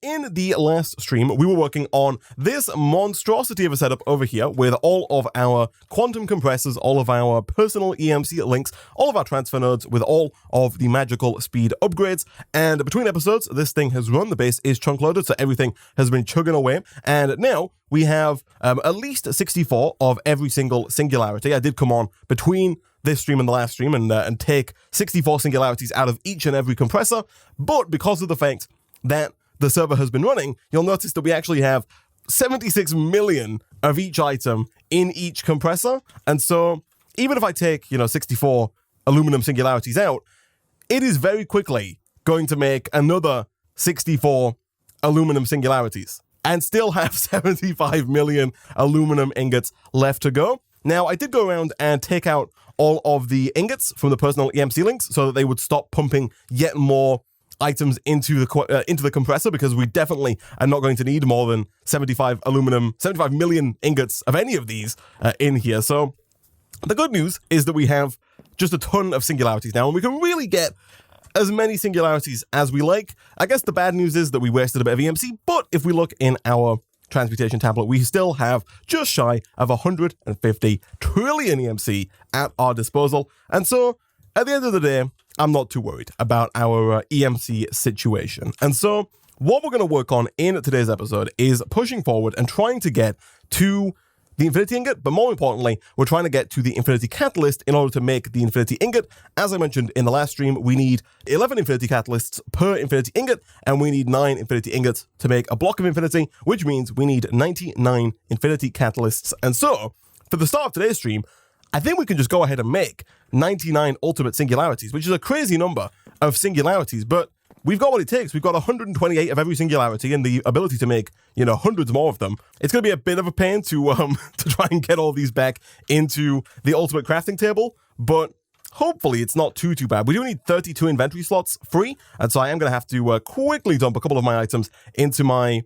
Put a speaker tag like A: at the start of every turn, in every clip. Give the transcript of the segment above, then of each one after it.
A: in the last stream, we were working on this monstrosity of a setup over here with all of our quantum compressors, all of our personal EMC links, all of our transfer nodes with all of the magical speed upgrades. And between episodes, this thing has run. The base is chunk loaded, so everything has been chugging away. And now we have at least 64 of every single singularity. I did come on between this stream and the last stream and take 64 singularities out of each and every compressor, but because of the fact that the server has been running, you'll notice that we actually have 76 million of each item in each compressor. And so even if I take, 64 aluminum singularities out, it is very quickly going to make another 64 aluminum singularities and still have 75 million aluminum ingots left to go. Now, I did go around and take out all of the ingots from the personal EMC links so that they would stop pumping yet more items into the compressor, because we definitely are not going to need more than 75 million ingots of any of these in here. So the good news is that we have just a ton of singularities now, and we can really get as many singularities as we like. I guess the bad news is that we wasted a bit of EMC, but if we look in our transmutation tablet, we still have just shy of 150 trillion EMC at our disposal. And so at the end of the day, I'm not too worried about our EMC situation. And so what we're going to work on in today's episode is pushing forward and trying to get to the Infinity Ingot, but more importantly, we're trying to get to the Infinity Catalyst in order to make the Infinity Ingot. As I mentioned in the last stream, we need 11 Infinity Catalysts per Infinity Ingot, and we need 9 Infinity Ingots to make a block of Infinity, which means we need 99 Infinity Catalysts. And so, for the start of today's stream, I think we can just go ahead and make 99 Ultimate Singularities, which is a crazy number of singularities, but we've got what it takes. We've got 128 of every singularity and the ability to make, hundreds more of them. It's going to be a bit of a pain to try and get all these back into the ultimate crafting table, but hopefully it's not too bad. We do need 32 inventory slots free, and so I am going to have to quickly dump a couple of my items into my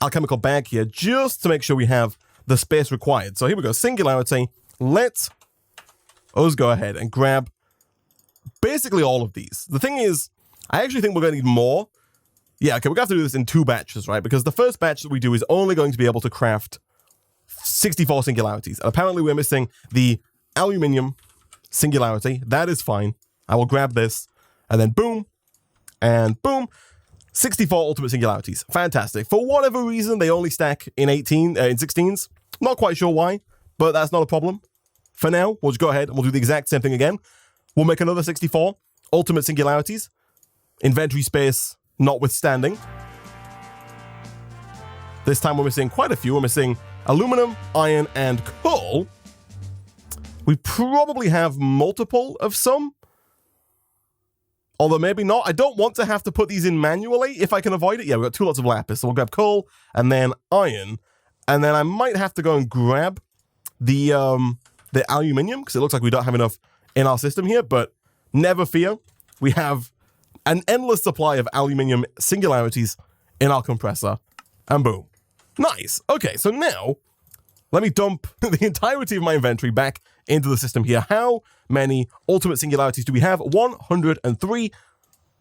A: alchemical bag here just to make sure we have the space required. So here we go, singularity. Let us go ahead and grab basically all of these. The thing is, I actually think we're going to need more. Yeah, okay, we're going to have to do this in 2 batches, right? Because the first batch that we do is only going to be able to craft 64 singularities. And apparently we're missing the aluminium singularity. That is fine. I will grab this, and then boom, and boom. 64 ultimate singularities. Fantastic. For whatever reason, they only stack in 16s. Not quite sure why, but that's not a problem. For now, we'll just go ahead and we'll do the exact same thing again. We'll make another 64 ultimate singularities. Inventory space notwithstanding. This time we're missing quite a few. We're missing aluminum, iron, and coal. We probably have multiple of some. Although maybe not. I don't want to have to put these in manually if I can avoid it. Yeah, we've got 2 lots of lapis. So we'll grab coal and then iron. And then I might have to go and grab the aluminium, because it looks like we don't have enough in our system here. But never fear. We have an endless supply of aluminium singularities in our compressor, and boom. Nice. Okay, so now let me dump the entirety of my inventory back into the system here. How many ultimate singularities do we have? 103.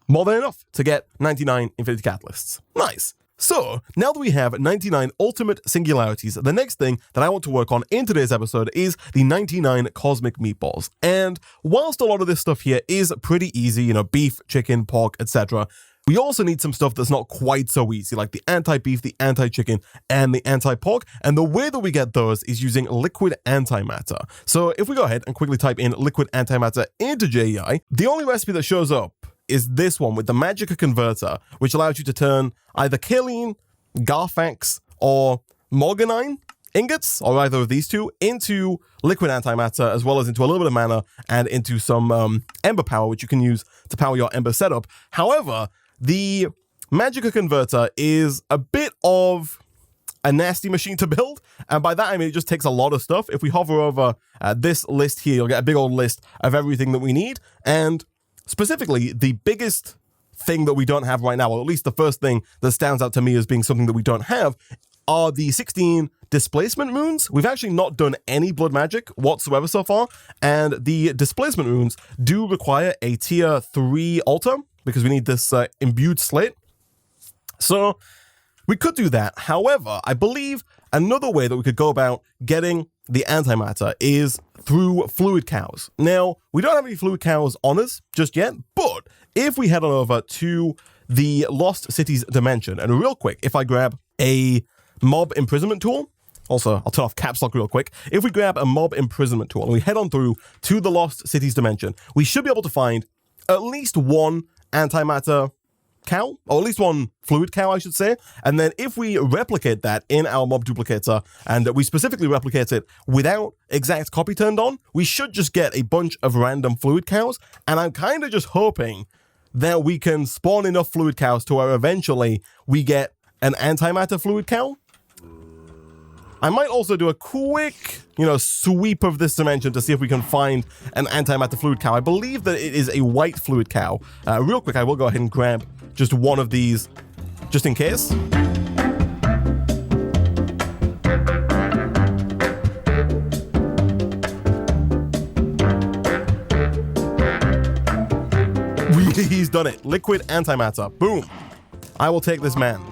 A: More than enough to get 99 Infinity Catalysts. Nice. So, now that we have 99 ultimate singularities, the next thing that I want to work on in today's episode is the 99 cosmic meatballs. And whilst a lot of this stuff here is pretty easy, beef, chicken, pork, etc., we also need some stuff that's not quite so easy, like the anti-beef, the anti-chicken, and the anti-pork. And the way that we get those is using liquid antimatter. So if we go ahead and quickly type in liquid antimatter into JEI, the only recipe that shows up is this one with the Magica converter, which allows you to turn either kaolin, garfax, or morganine ingots, or either of these two, into liquid antimatter, as well as into a little bit of mana and into some ember power, which you can use to power your ember setup. However, the Magica converter is a bit of a nasty machine to build, and by that I mean it just takes a lot of stuff. If we hover over this list here, you'll get a big old list of everything that we need, and specifically, the biggest thing that we don't have right now, or at least the first thing that stands out to me as being something that we don't have, are the 16 displacement moons. We've actually not done any blood magic whatsoever so far, and the displacement moons do require a tier 3 altar, because we need this imbued slate. So we could do that. However, I believe another way that we could go about getting the antimatter is through fluid cows. Now, we don't have any fluid cows on us just yet, but if we head on over to the Lost Cities dimension, and real quick, if I grab a mob imprisonment tool, also, I'll turn off caps lock real quick. If we grab a mob imprisonment tool and we head on through to the Lost Cities dimension, we should be able to find at least one antimatter cow, or at least one fluid cow, I should say. And then if we replicate that in our mob duplicator, and we specifically replicate it without exact copy turned on, we should just get a bunch of random fluid cows. And I'm kind of just hoping that we can spawn enough fluid cows to where eventually we get an antimatter fluid cow. I might also do a quick, sweep of this dimension to see if we can find an antimatter fluid cow. I believe that it is a white fluid cow. Real quick, I will go ahead and grab just one of these, just in case. He's done it. Liquid antimatter. Boom. I will take this man.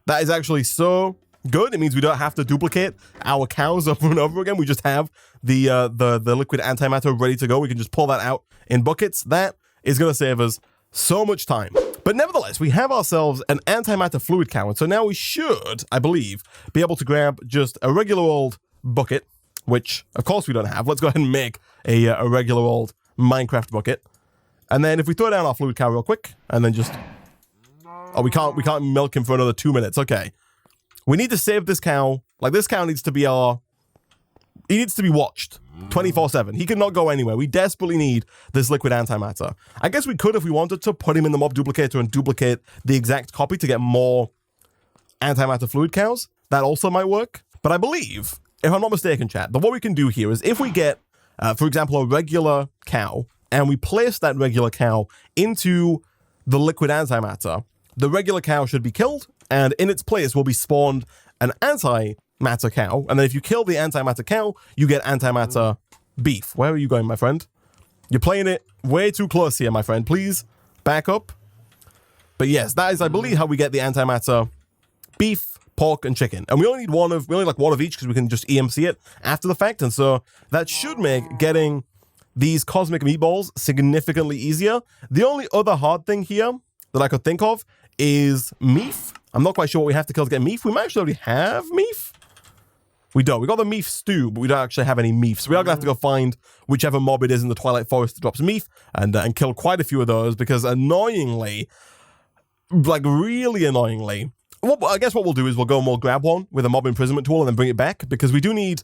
A: That is actually so good. It means we don't have to duplicate our cows over and over again. We just have the liquid antimatter ready to go. We can just pull that out in buckets. That is going to save us so much time. But nevertheless, we have ourselves an antimatter fluid cow. And so now we should, I believe, be able to grab just a regular old bucket, which of course we don't have. Let's go ahead and make a regular old Minecraft bucket. And then if we throw down our fluid cow real quick, and then just... Oh, we can't milk him for another 2 minutes. Okay. We need to save this cow. Like, this cow needs to be he needs to be watched 24/7. He cannot go anywhere. We desperately need this liquid antimatter. I guess we could, if we wanted to, put him in the mob duplicator and duplicate the exact copy to get more antimatter fluid cows. That also might work. But I believe, if I'm not mistaken, chat, that what we can do here is if we get, for example, a regular cow, and we place that regular cow into the liquid antimatter, the regular cow should be killed, and in its place will be spawned an antimatter cow. And then if you kill the antimatter cow, you get antimatter beef. Where are you going, my friend? You're playing it way too close here, my friend. Please back up. But yes, that is, I believe, how we get the antimatter beef, pork, and chicken. And we only need one of each because we can just EMC it after the fact. And so that should make getting these cosmic meatballs significantly easier. The only other hard thing here that I could think of is meef. I'm not quite sure what we have to kill to get meef. We might actually already have meef. We don't. We got the meef stew, but we don't actually have any meef. So we are going to have to go find whichever mob it is in the Twilight Forest that drops meef and kill quite a few of those because annoyingly, like really annoyingly, I guess what we'll do is we'll go and we'll grab one with a mob imprisonment tool and then bring it back because we do need...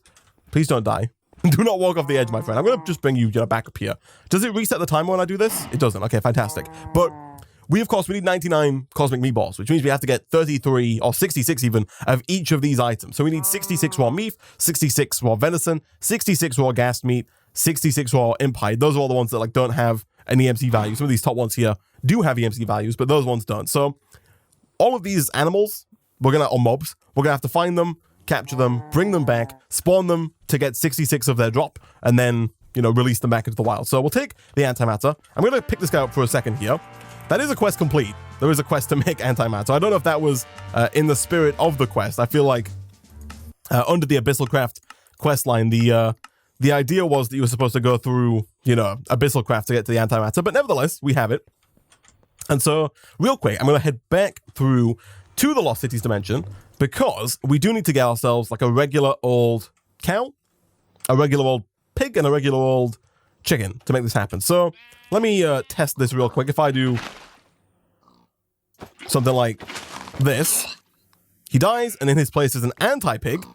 A: Please don't die. Do not walk off the edge, my friend. I'm going to just bring you back up here. Does it reset the timer when I do this? It doesn't. Okay, fantastic. But we need 99 cosmic meatballs, which means we have to get 33 or 66 even of each of these items. So we need 66 raw meat, 66 raw venison, 66 raw gassed meat, 66 raw imp hide. Those are all the ones that like don't have an EMC value. Some of these top ones here do have EMC values, but those ones don't. So all of these animals, or mobs, we're going to have to find them, capture them, bring them back, spawn them to get 66 of their drop, and then, release them back into the wild. So we'll take the antimatter. I'm going to pick this guy up for a second here. That is a quest complete. There is a quest to make antimatter. I don't know if that was in the spirit of the quest. I feel like under the Abyssalcraft quest line, the idea was that you were supposed to go through, Abyssalcraft to get to the antimatter, but nevertheless, we have it. And so, real quick, I'm going to head back through to the Lost Cities dimension because we do need to get ourselves like a regular old cow, a regular old pig, and a regular old chicken to make this happen. So let me test this real quick. If I do something like this, he dies, and in his place is an anti-pig.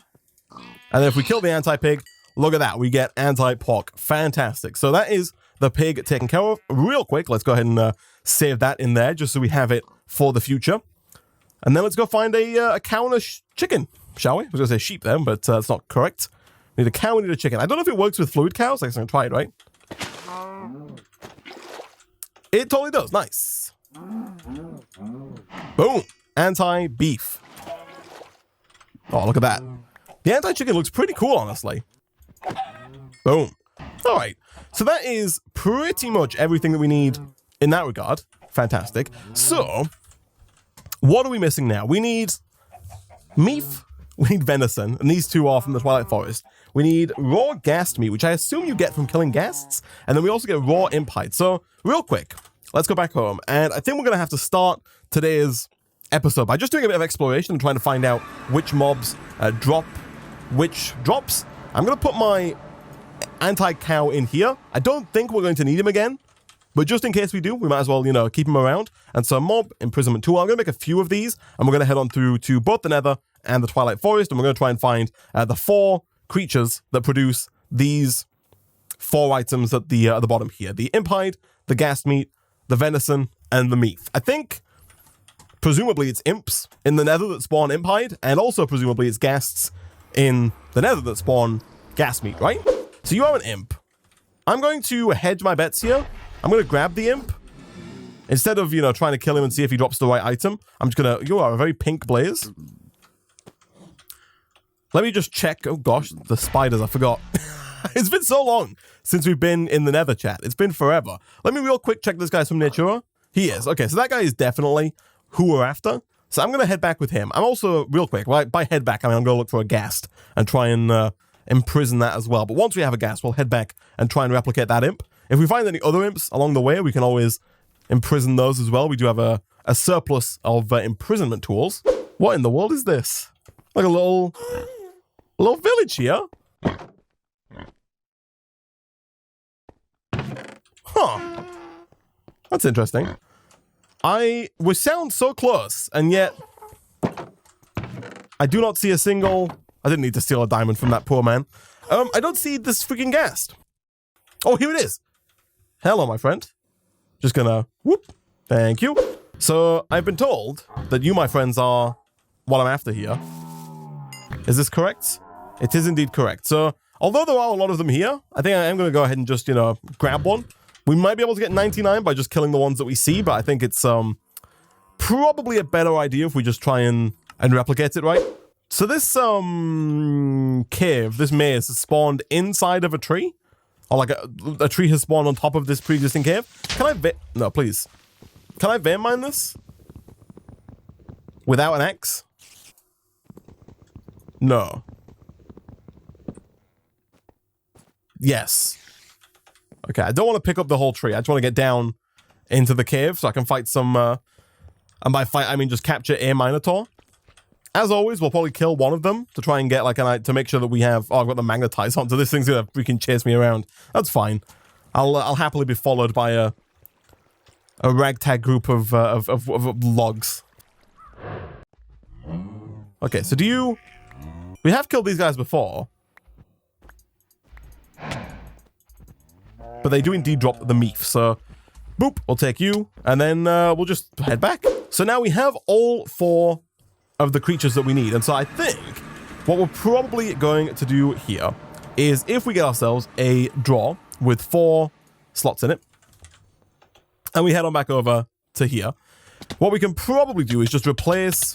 A: And then if we kill the anti-pig, look at that. We get anti-pork. Fantastic. So that is the pig taken care of. Real quick, let's go ahead and save that in there just so we have it for the future. And then let's go find a cow and a chicken, shall we? I was going to say sheep then, but that's not correct. We need a cow, we need a chicken. I don't know if it works with fluid cows. I guess I'm going to try it, right? It totally does. Nice. Boom. Anti-beef. Oh, look at that. The anti-chicken looks pretty cool, honestly. Boom. All right. So that is pretty much everything that we need in that regard. Fantastic. So What are we missing now? We need meat, we need venison, and these two are from the Twilight Forest. We need raw ghast meat, which I assume you get from killing ghasts, and then we also get raw imp hide. So, real quick, let's go back home, and I think we're going to have to start today's episode by just doing a bit of exploration and trying to find out which mobs drop which drops. I'm going to put my anti-cow in here. I don't think we're going to need him again, but just in case we do, we might as well, you know, keep him around. And so mob imprisonment tool, I'm going to make a few of these, and we're going to head on through to both the Nether and the Twilight Forest, and we're going to try and find the 4 creatures that produce these 4 items at the bottom here. The imp hide, the ghast meat, the venison, and the meat. I think, presumably, it's imps in the Nether that spawn imp hide, and also presumably it's ghasts in the Nether that spawn ghast meat, right? So you are an imp. I'm going to hedge my bets here. I'm going to grab the imp. Instead of, you know, trying to kill him and see if he drops the right item, I'm just going to... You are a very pink blaze. Let me just check. Oh, gosh, the spiders, I forgot. It's been so long since we've been in the Nether, chat. It's been forever. Let me real quick check this guy's from Natura. He is. Okay, so that guy is definitely who we're after. So I'm going to head back with him. I'm also, real quick, right, by head back, I mean, I'm going to look for a ghast and try and imprison that as well. But once we have a ghast, we'll head back and try and replicate that imp. If we find any other imps along the way, we can always imprison those as well. We do have a surplus of imprisonment tools. What in the world is this? Like a little village here? Huh. That's interesting. We sound so close, and yet I do not see a single... I didn't need to steal a diamond from that poor man. I don't see this freaking ghast. Oh, here it is. Hello, my friend. Just gonna... Whoop. Thank you. So, I've been told that you, my friends, are what I'm after here. Is this correct? It is indeed correct. So, although there are a lot of them here, I think I am going to go ahead and just, you know, grab one. We might be able to get 99 by just killing the ones that we see, but I think it's probably a better idea if we just try and replicate it, right? So this cave, this maze, is spawned inside of a tree? Or like a tree has spawned on top of this pre-existing cave? Can I no, please. Can I vein mine this? Without an axe? No. Yes. Okay, I don't want to pick up the whole tree. I just want to get down into the cave so I can fight some, and by fight, I mean just capture a Minotaur. As always, we'll probably kill one of them to try and get, like, to make sure that we have... Oh, I've got the magnetize on, so this thing's gonna freaking chase me around. That's fine. I'll happily be followed by a ragtag group of logs. Okay, so do you... We have killed these guys before. But they do indeed drop the meat, so... Boop, we'll take you, and then we'll just head back. So now we have all 4 of the creatures that we need, and so I think what we're probably going to do here is if we get ourselves a drawer with 4 slots in it, and we head on back over to here, what we can probably do is just replace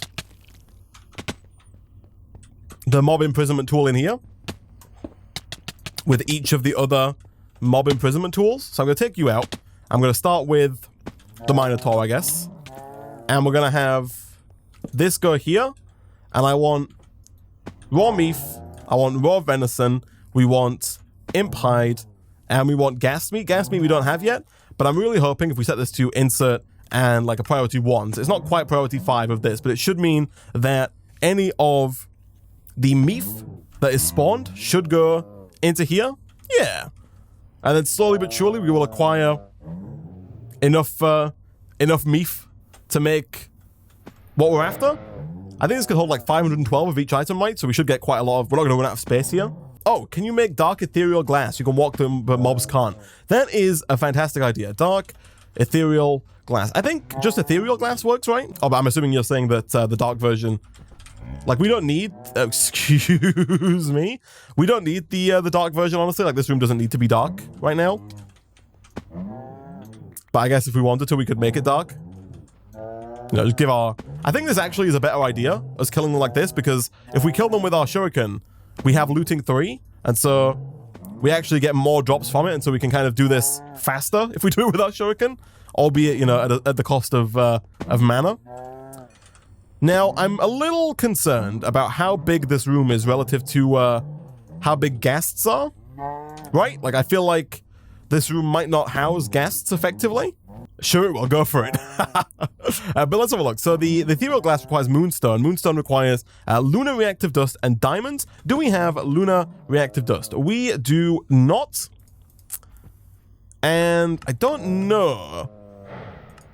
A: the mob imprisonment tool in here with each of the other mob imprisonment tools. So I'm going to take you out. I'm going to start with the Minotaur, I guess. And we're going to have this go here. And I want raw meat. I want raw venison. We want imp hide. And we want ghast meat. Ghast meat we don't have yet. But I'm really hoping if we set this to insert and like a priority 1. So it's not quite priority 5 of this. But it should mean that any of the meat that is spawned should go into here. Yeah. And then slowly but surely we will acquire enough meat to make what we're after. I think this could hold like 512 of each item, right? So we should get quite a lot of... We're not going to run out of space here. Oh, can you make dark ethereal glass? You can walk them, but mobs can't. That is a fantastic idea. Dark ethereal glass. I think just ethereal glass works, right? Oh, but I'm assuming you're saying that the dark version... Like, we don't need... excuse me. We don't need the dark version, honestly. Like, this room doesn't need to be dark right now. But I guess if we wanted to, we could make it dark. You know, just give our... I think this actually is a better idea, us killing them like this, because if we kill them with our shuriken, we have looting 3, and so we actually get more drops from it, and so we can kind of do this faster if we do it with our shuriken, albeit, you know, at the cost of mana. Now, I'm a little concerned about how big this room is relative to how big guests are, right? Like, I feel like this room might not house guests effectively. Sure, it will. Go for it. But let's have a look. So the ethereal glass requires moonstone. Moonstone requires lunar reactive dust and diamonds. Do we have lunar reactive dust? We do not. And I don't know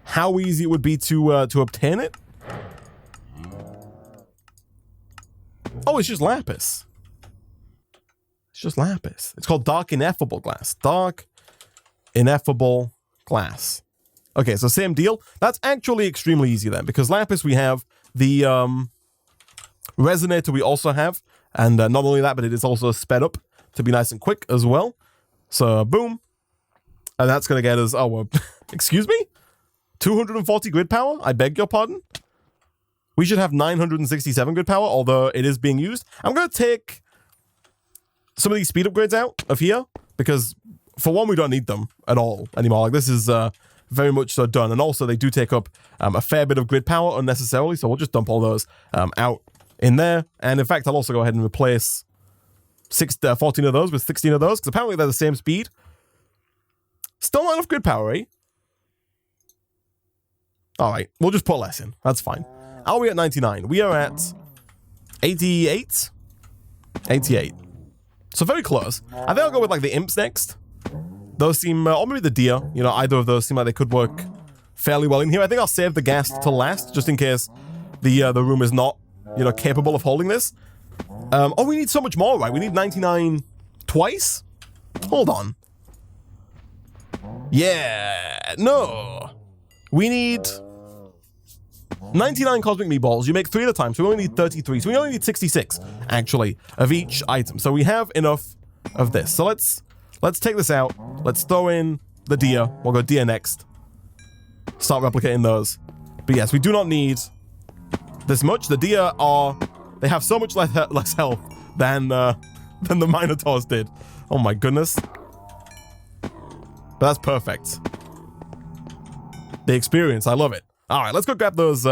A: how easy it would be to obtain it. Oh, it's just lapis. It's just lapis. It's called dark ineffable glass. Dark ineffable glass. Okay, so same deal. That's actually extremely easy then, because lapis we have, the resonator we also have, and not only that, but it is also sped up to be nice and quick as well. So boom, and that's gonna get us. Oh, well, excuse me, 240 grid power. I beg your pardon. We should have 967 grid power, although it is being used. I'm gonna take some of these speed upgrades out of here because, for one, we don't need them at all anymore. Like, this is very much so done. And also, they do take up a fair bit of grid power unnecessarily, so we'll just dump all those out in there. And in fact, I'll also go ahead and replace 14 of those with 16 of those, because apparently they're the same speed. Still not enough grid power, eh? All right, we'll just put less in. That's fine. Are we at 99? We are at 88? 88. So very close. I think I'll go with, like, the imps next. Those seem, or maybe the deer, you know, either of those seem like they could work fairly well in here. I think I'll save the gas to last, just in case the room is not, you know, capable of holding this. Oh, we need so much more, right? We need 99 twice? Hold on. Yeah, no. We need 99 cosmic meatballs. You make 3 at a time, so we only need 33. So we only need 66, actually, of each item. So we have enough of this. So let's take this out. Let's throw in the deer. We'll go deer next. Start replicating those. But yes, we do not need this much. The deer they have so much less health than the Minotaurs did. Oh my goodness. But that's perfect. The experience, I love it. All right, let's go grab those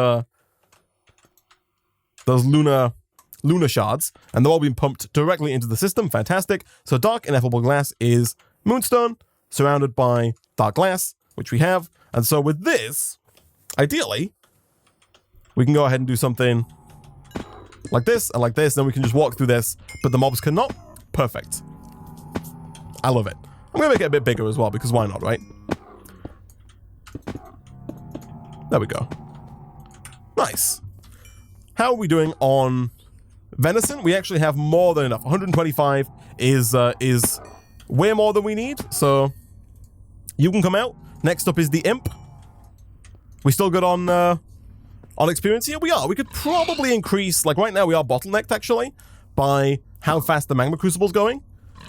A: lunar shards, and they're all being pumped directly into the system. Fantastic. So dark ineffable glass is moonstone surrounded by dark glass, which we have. And so with this, ideally, we can go ahead and do something like this and like this. Then we can just walk through this, but the mobs cannot. Perfect. I love it. I'm gonna make it a bit bigger as well, because why not, right? There we go. Nice. How are we doing on venison? We actually have more than enough. 125 is way more than we need. So you can come out. Next up is the imp. We still good on experience here? We are. We could probably increase, like right now we are bottlenecked actually by how fast the magma crucible's going.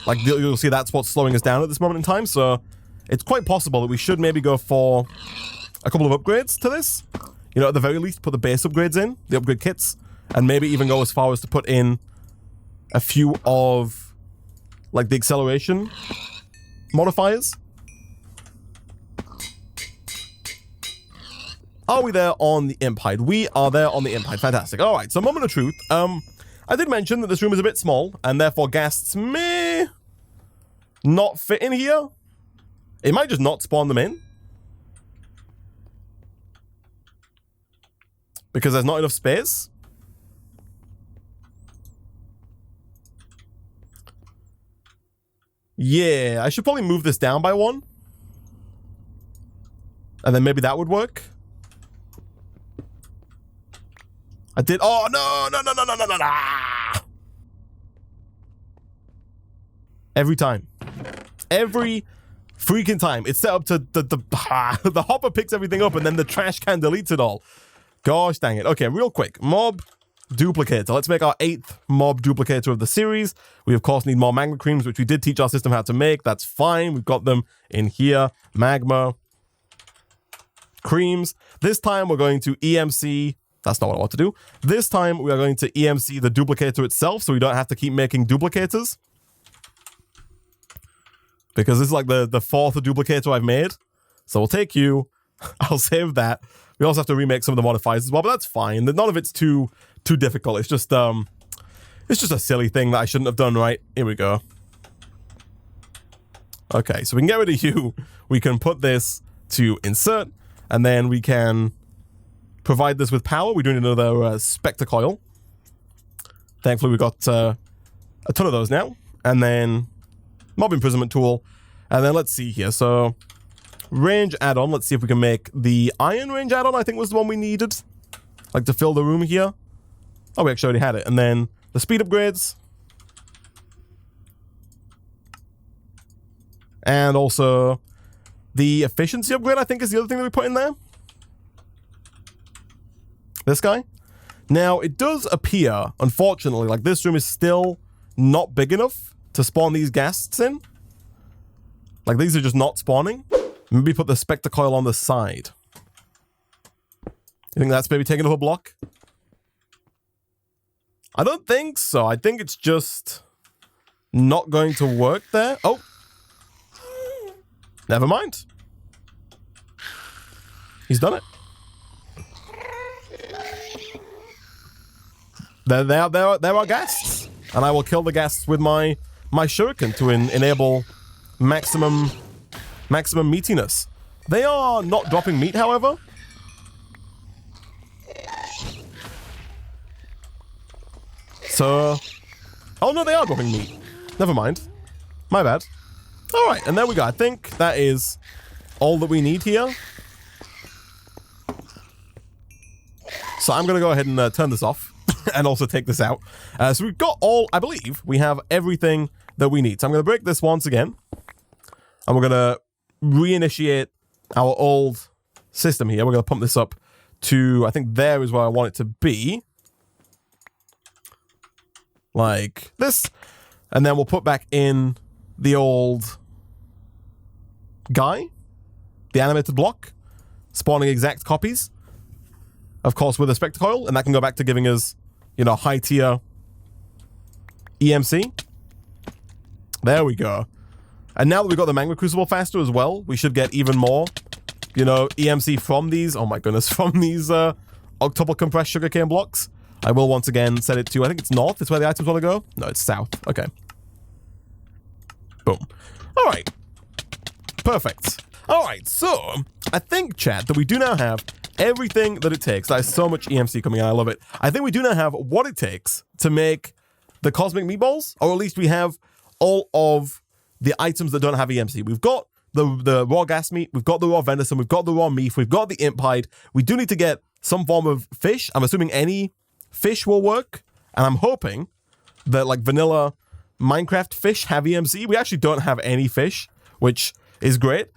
A: Like you'll see that's what's slowing us down at this moment in time. So it's quite possible that we should maybe go for a couple of upgrades to this. You know, at the very least, put the base upgrades in, the upgrade kits, and maybe even go as far as to put in a few of, like, the acceleration modifiers. Are we there on the imp hide? We are there on the imp hide. Fantastic. All right, so moment of truth. I did mention that this room is a bit small, and therefore ghasts may not fit in here. It might just not spawn them in, because there's not enough space. Yeah, I should probably move this down by 1. And then maybe that would work. I did. Oh, no. Every time. Every freaking time. It's set up to the hopper picks everything up and then the trash can deletes it all. Gosh dang it. Okay, real quick. Mob duplicator. Let's make our 8th mob duplicator of the series. We, of course, need more magma creams, which we did teach our system how to make. That's fine. We've got them in here. Magma creams. This time, we're going to EMC. That's not what I want to do. This time, we are going to EMC the duplicator itself, so we don't have to keep making duplicators. Because this is like the 4th duplicator I've made. So we'll take you. I'll save that. We also have to remake some of the modifiers as well, but that's fine. None of it's too difficult. It's just a silly thing that I shouldn't have done, right? Here we go. Okay, so we can get rid of you. We can put this to insert, and then we can provide this with power. We're doing another Spectre coil. Thankfully, we got a ton of those now. And then mob imprisonment tool. And then let's see here. So range add-on. Let's see if we can make the iron range add-on. I think was the one we needed, like to fill the room here. Oh, we actually already had it. And then the speed upgrades. And also the efficiency upgrade, I think, is the other thing that we put in there. This guy. Now, it does appear, unfortunately, like this room is still not big enough to spawn these ghasts in. Like, these are just not spawning. Maybe put the Spectre coil on the side. You think that's maybe taking up a block? I don't think so. I think it's just not going to work there. Oh. Never mind. He's done it. There are ghasts. And I will kill the ghasts with my shuriken to enable maximum meatiness. They are not dropping meat, however. So... Oh, no, they are dropping meat. Never mind. My bad. Alright, and there we go. I think that is all that we need here. So I'm going to go ahead and turn this off and also take this out. So we've got all, I believe, we have everything that we need. So I'm going to break this once again. And we're going to reinitiate our old system here. We're going to pump this up to, I think there is where I want it to be. Like this. And then we'll put back in the old guy, the animated block, spawning exact copies, of course, with a Spectre coil, and that can go back to giving us, you know, high tier EMC. There we go. And now that we've got the Magma Crucible faster as well, we should get even more, you know, EMC from these, oh my goodness, from these octuple compressed sugarcane blocks. I will once again set it to, I think it's north, it's where the items want to go. No, it's south. Okay. Boom. All right. Perfect. All right, so I think, chat, that we do now have everything that it takes. There's so much EMC coming in. I love it. I think we do now have what it takes to make the cosmic meatballs, or at least we have all of the items that don't have EMC. We've got the raw gas meat, we've got the raw venison, we've got the raw meat, we've got the imp hide. We do need to get some form of fish. I'm assuming any fish will work, and I'm hoping that like vanilla Minecraft fish have EMC. We actually don't have any fish, which is great.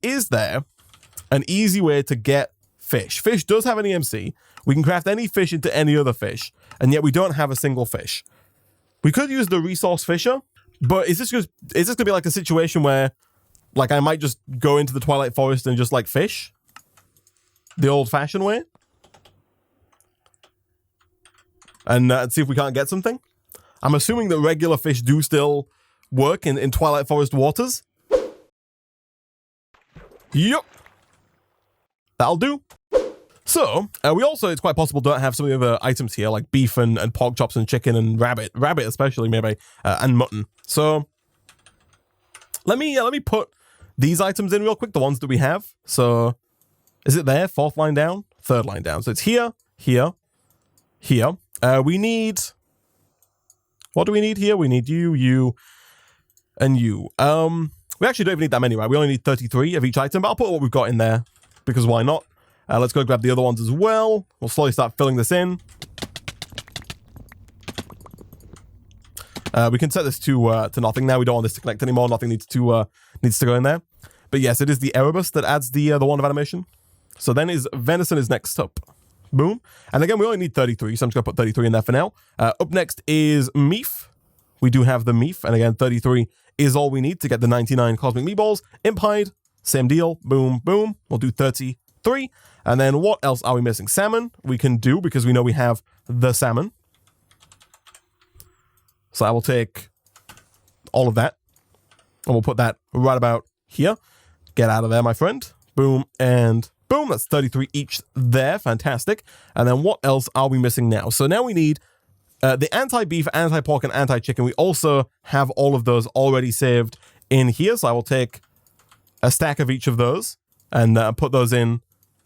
A: Is there an easy way to get fish? Fish does have an EMC. We can craft any fish into any other fish, and yet we don't have a single fish. We could use the resource fisher, but is this gonna be like a situation where like I might just go into the Twilight Forest and just like fish the old-fashioned way and see if we can't get something? I'm assuming that regular fish do still work in Twilight Forest waters. Yup. That'll do. So, we also, it's quite possible, don't have some of the other items here, like beef and pork chops and chicken and rabbit. Rabbit especially, maybe, and mutton. So, let me put these items in real quick, the ones that we have. So, is it there? Fourth line down? Third line down. So, it's here, here, here. We need... What do we need here? We need you, and you. We actually don't even need that many, right? We only need 33 of each item, but I'll put what we've got in there, because why not? Let's go grab the other ones as well. We'll slowly start filling this in. We can set this to nothing now. We don't want this to connect anymore. Nothing needs to go in there. But yes, it is the Erebus that adds the wand of animation. So then venison is next up. Boom. And again, we only need 33, so I'm just going to put 33 in there for now. Up next is meef. We do have the meef, and again, 33 is all we need to get the 99 cosmic meatballs. Imp hide, same deal. Boom, boom. We'll do 33. And then what else are we missing? Salmon we can do because we know we have the salmon. So I will take all of that, and we'll put that right about here. Get out of there, my friend. Boom and Boom, that's 33 each there. Fantastic. And then what else are we missing now? So now we need the anti-beef, anti-pork, and anti-chicken. We also have all of those already saved in here. So I will take a stack of each of those and put those in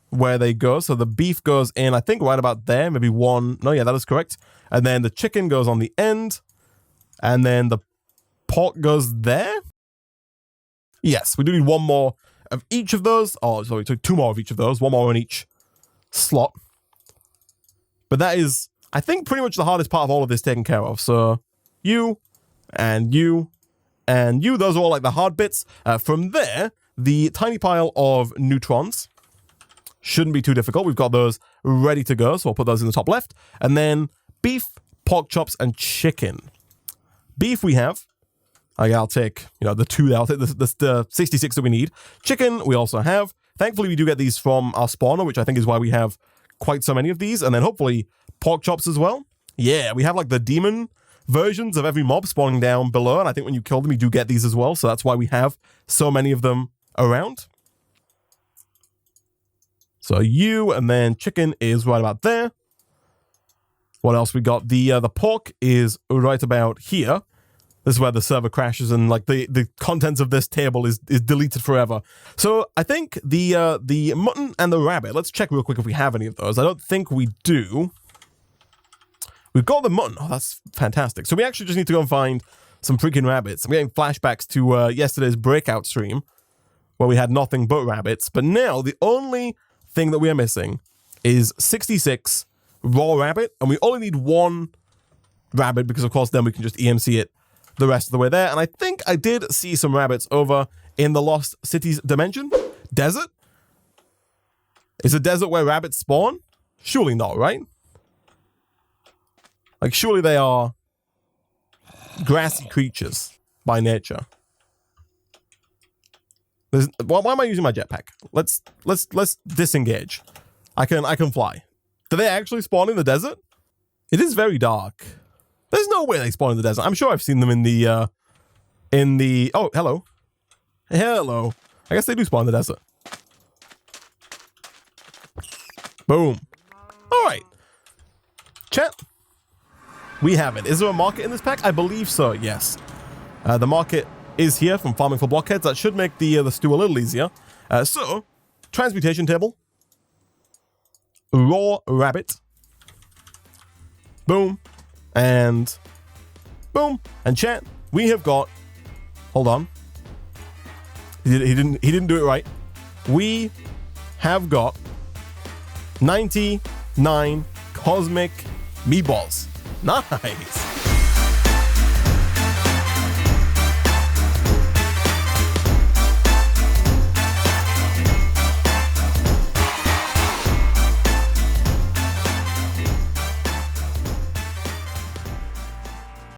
A: where they go. So the beef goes in, I think, right about there. Maybe one. No, yeah, that is correct. And then the chicken goes on the end. And then the pork goes there. Yes, we do need one more of each of those. Oh, sorry, so 2 more of each of those. 1 more in each slot. But that is, I think, pretty much the hardest part of all of this taken care of. So you and you and you, those are all like the hard bits. From there, the tiny pile of neutrons shouldn't be too difficult. We've got those ready to go, so I'll put those in the top left. And then beef, pork chops, and chicken. Beef we have. I'll take, the 2. I'll take the 66 that we need. Chicken we also have. Thankfully, we do get these from our spawner, which I think is why we have quite so many of these. And then hopefully pork chops as well. Yeah, we have like the demon versions of every mob spawning down below. And I think when you kill them, you do get these as well. So that's why we have so many of them around. So you, and then chicken is right about there. What else we got? The pork is right about here. This is where the server crashes and like the contents of this table is deleted forever. So I think the mutton and the rabbit, let's check real quick if we have any of those. I don't think we do. We've got the mutton. Oh, that's fantastic. So we actually just need to go and find some freaking rabbits. I'm getting flashbacks to yesterday's breakout stream where we had nothing but rabbits. But now the only thing that we are missing is 66 raw rabbit. And we only need 1 rabbit because, of course, then we can just EMC it the rest of the way there. And I think I did see some rabbits over in the Lost Cities dimension. Desert? Is a desert where rabbits spawn? Surely not, right? Like, surely they are grassy creatures by nature. Why am I using my jetpack? Let's disengage. I can fly. Do they actually spawn in the desert? It is very dark. There's no way they spawn in the desert. I'm sure I've seen them in the oh, hello. Hello. I guess they do spawn in the desert. Boom. All right. Chat. We have it. Is there a market in this pack? I believe so, yes. The market is here from farming for blockheads. That should make the stew a little easier. So, transmutation table. Raw rabbit. Boom. And boom. And chat, we have got, hold on. He didn't do it right. We have got 99 cosmic meatballs. Nice.